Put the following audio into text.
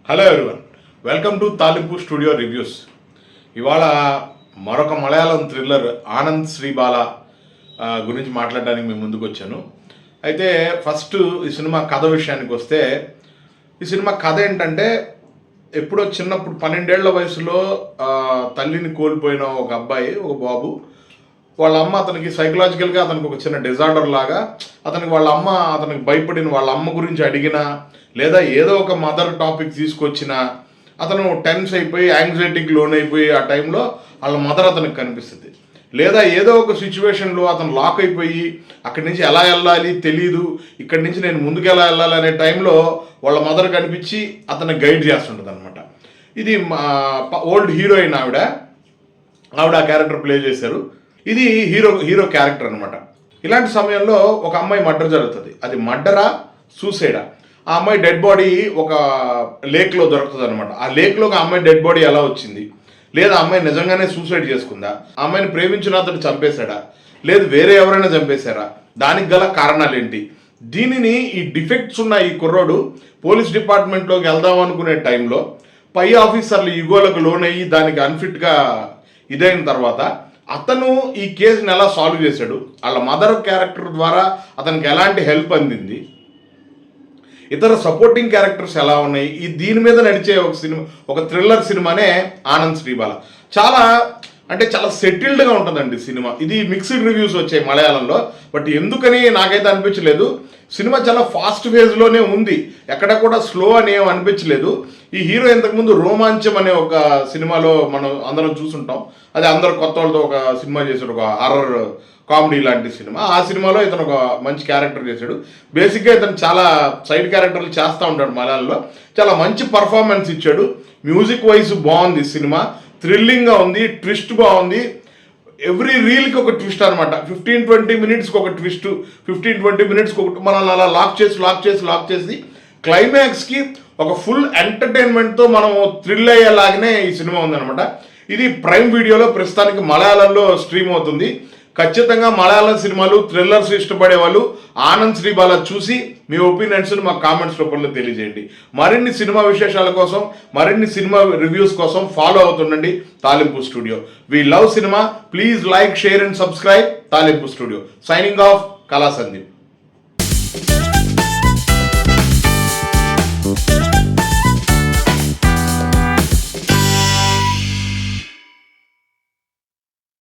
Hello everyone, welcome to తాలింపు studio reviews. ఇవాళ మరొక మలయాళం థ్రిల్లర్ ఆనంద్ శ్రీబాల గురించి మాట్లాడడానికి మేము ముందుకు వచ్చాను. అయితే ఫస్ట్ ఈ సినిమా కథ విషయానికి వస్తే, ఈ సినిమా కథ ఏంటంటే, ఎప్పుడో చిన్నప్పుడు 12 ఏళ్ల వయసులో తల్లిని కోల్పోయిన ఒక అబ్బాయి, ఒక బాబు, వాళ్ళ అమ్మ అతనికి సైకలాజికల్గా అతనికి ఒక చిన్న డిజార్డర్ లాగా, అతనికి వాళ్ళ అమ్మ అతనికి భయపడిన వాళ్ళ అమ్మ గురించి అడిగినా, లేదా ఏదో ఒక మదర్ టాపిక్ తీసుకొచ్చినా అతను టెన్స్ అయిపోయి యాంగ్జైటీకి లోన్ అయిపోయి ఆ టైంలో వాళ్ళ మదర్ అతనికి కనిపిస్తుంది. లేదా ఏదో ఒక సిచ్యువేషన్లో అతను లాక్ అయిపోయి అక్కడి నుంచి ఎలా వెళ్ళాలి తెలీదు, ఇక్కడి నుంచి నేను ముందుకు ఎలా వెళ్ళాలి అనే టైంలో వాళ్ళ మదర్ కనిపించి అతన్ని గైడ్ చేస్తుంటుంది అనమాట. ఇది ఓల్డ్ హీరోయిన్ ఆవిడ ఆ క్యారెక్టర్ ప్లే చేశారు. ఇది హీరో క్యారెక్టర్ అనమాట. ఇలాంటి సమయంలో ఒక అమ్మాయి మర్డర్ జరుగుతుంది. అది మర్డరా సూసైడా? ఆ అమ్మాయి డెడ్ బాడీ ఒక లేక్లో దొరుకుతుంది అనమాట. ఆ లేక్లోకి ఆ అమ్మాయి డెడ్ బాడీ ఎలా వచ్చింది? లేదా ఆ అమ్మాయి నిజంగానే సూసైడ్ చేసుకుందా? ఆ అమ్మాయిని ప్రేమించిన అతడు చంపేశాడా? లేదు వేరే ఎవరైనా చంపేశారా? దానికి గల కారణాలు ఏంటి? దీనిని ఈ డిఫెక్ట్స్ ఉన్న ఈ కుర్రోడు పోలీస్ డిపార్ట్మెంట్లోకి వెళ్దాం అనుకునే టైంలో పై ఆఫీసర్లు ఈగోలకు లోన్ అయ్యి దానికి అన్ఫిట్గా ఇదైన తర్వాత అతను ఈ కేసుని ఎలా సాల్వ్ చేశాడు, వాళ్ళ మదర్ క్యారెక్టర్ ద్వారా అతనికి ఎలాంటి హెల్ప్ అందింది, ఇతర సపోర్టింగ్ క్యారెక్టర్స్ ఎలా ఉన్నాయి, ఈ దీని మీద నడిచే ఒక సినిమా, ఒక థ్రిల్లర్ సినిమానే ఆనంద్ శ్రీబాల. చాలా సెటిల్డ్గా ఉంటుందండి సినిమా. ఇది మిక్స్డ్ రివ్యూస్ వచ్చాయి మలయాళంలో, బట్ ఎందుకని నాకైతే అనిపించలేదు. సినిమా చాలా ఫాస్ట్ ఫేజ్లోనే ఉంది, ఎక్కడ కూడా స్లో అని ఏం అనిపించలేదు. ఈ హీరో ఇంతకుముందు రోమాంచం అనే ఒక సినిమాలో మనం అందరం చూసుంటాం. అది అందరు కొత్త వాళ్ళతో ఒక సినిమా చేశాడు, ఒక హారర్ కామెడీ లాంటి సినిమా. ఆ సినిమాలో ఇతను ఒక మంచి క్యారెక్టర్ చేశాడు. బేసిక్గా ఇతను చాలా సైడ్ క్యారెక్టర్లు చేస్తూ ఉంటాడు మలయాళంలో. చాలా మంచి పర్ఫార్మెన్స్ ఇచ్చాడు. మ్యూజిక్ వైజ్ బాగుంది సినిమా, థ్రిల్లింగ్గా ఉంది, ట్విస్ట్ బాగుంది. ఎవ్రీ రీల్కి ఒక ట్విస్ట్ అనమాట. 15-20 మినిట్స్కి ఒక ట్విస్ట్, 15-20 మినిట్స్కి ఒక మనల్ని అలా లాక్ చేసి క్లైమాక్స్కి ఒక ఫుల్ ఎంటర్టైన్మెంట్తో మనం థ్రిల్ అయ్యేలాగానే ఈ సినిమా ఉందనమాట. ఇది ప్రైమ్ వీడియోలో ప్రస్తుతానికి మలయాళంలో స్ట్రీమ్ అవుతుంది. ఖచ్చితంగా మలయాళం సినిమాలు థ్రిల్లర్స్ ఇష్టపడే వాళ్ళు ఆనంద్ శ్రీబాల చూసి మీ ఒపీనియన్స్ని మా కామెంట్స్ రూపంలో తెలియజేయండి. మరిన్ని సినిమా విశేషాల కోసం, మరిన్ని సినిమా రివ్యూస్ కోసం ఫాలో అవుతుండండి Talimpu studio. We love cinema. Please like, share and subscribe Talimpu studio. Signing off, Kala Sandeep.